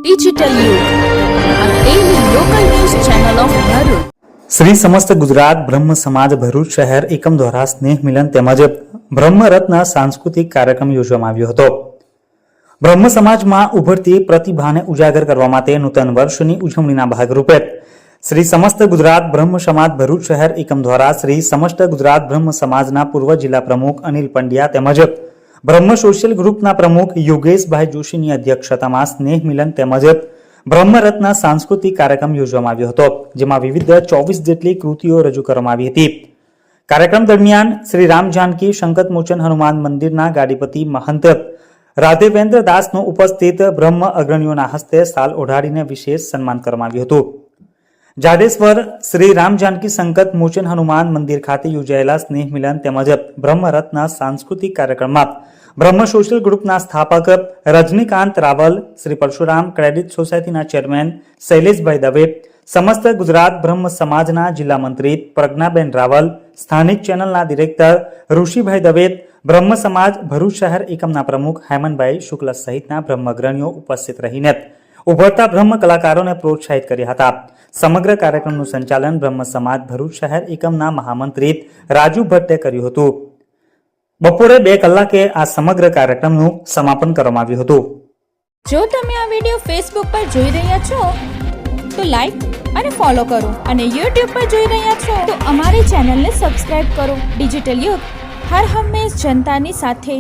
Digital યુગ, a daily local news channel of Bharuch. Shri સમસ્ત ગુજરાત બ્રહ્મ સમાજ ભરૂચ શહેર એકમ દ્વારા સ્નેહ મિલન તેમજ બ્રહ્મરત્ન સાંસ્કૃતિક કાર્યક્રમ યોજવામાં આવ્યો હતો. બ્રહ્મ સમાજમાં ઉભરતી પ્રતિભાને ઉજાગર કરવા માટે નૂતન વર્ષની ઉજવણીના ભાગરૂપે શ્રી સમસ્ત ગુજરાત બ્રહ્મ સમાજ ભરૂચ શહેર એકમ દ્વારા શ્રી સમસ્ત ગુજરાત બ્રહ્મ સમાજના પૂર્વ જિલ્લા પ્રમુખ અનિલ પંડ્યા તેમજ બ્રહ્મ સોશિયલ ગ્રુપના પ્રમુખ યોગેશભાઈ જોશીની અધ્યક્ષતામાં સ્નેહ મિલન તેમજ બ્રહ્મરત્ન સાંસ્કૃતિક કાર્યક્રમ યોજવામાં આવ્યો હતો, જેમાં વિવિધ 24 જેટલી કૃતિઓ રજૂ કરવામાં આવી હતી. કાર્યક્રમ દરમિયાન શ્રી રામ જાનકી સંકટ મોચન હનુમાન મંદિરના ગાડીપતિ મહંત રાધેવેન્દ્ર દાસનું ઉપસ્થિત બ્રહ્મ અગ્રણીઓના હસ્તે શાલ ઓઢાડીને વિશેષ સન્માન કરવામાં આવ્યું હતું. જાડેશ્વર શ્રી રામ જાનકી સંકટ મોચન હનુમાન મંદિર ખાતે યોજાયેલા સ્નેહ મિલન તેમજ બ્રહ્મરત્ન સાંસ્કૃતિક કાર્યક્રમમાં બ્રહ્મ સોશિયલ ગ્રુપના સ્થાપક રજનીકાંત રાવલ, શ્રી પરશુરામ ક્રેડિટ સોસાયટીના ચેરમેન શૈલેષભાઈ દવે, સમસ્ત ગુજરાત બ્રહ્મ સમાજના જિલ્લા મંત્રી પ્રજ્ઞાબેન રાવલ, સ્થાનિક ચેનલના ડિરેક્ટર ઋષિભાઈ દવે, બ્રહ્મ સમાજ ભરૂચ શહેર એકમના પ્રમુખ હેમંતભાઈ શુક્લ સહિતના બ્રહ્મ અગ્રણીઓ ઉપસ્થિત રહીને ઉભરતા બ્રહ્મ કલાકારોને પ્રોત્સાહિત કર્યા હતા. સમગ્ર કાર્યક્રમનું સંચાલન બ્રહ્મ સમાજ ભરૂચ શહેર એકમના મહામંત્રી રાજુ ભટ્ટે કર્યું હતું. બપોરે 2 કલાકે આ સમગ્ર કાર્યક્રમનું સમાપન કરવામાં આવ્યું હતું. જો તમે આ વિડીયો ફેસબુક પર જોઈ રહ્યા છો તો લાઈક અને ફોલો કરો, અને યુટ્યુબ પર જોઈ રહ્યા છો તો અમારી ચેનલને સબસ્ક્રાઇબ કરો. ડિજિટલ યુગ હર હંમેશ જનતાની સાથે.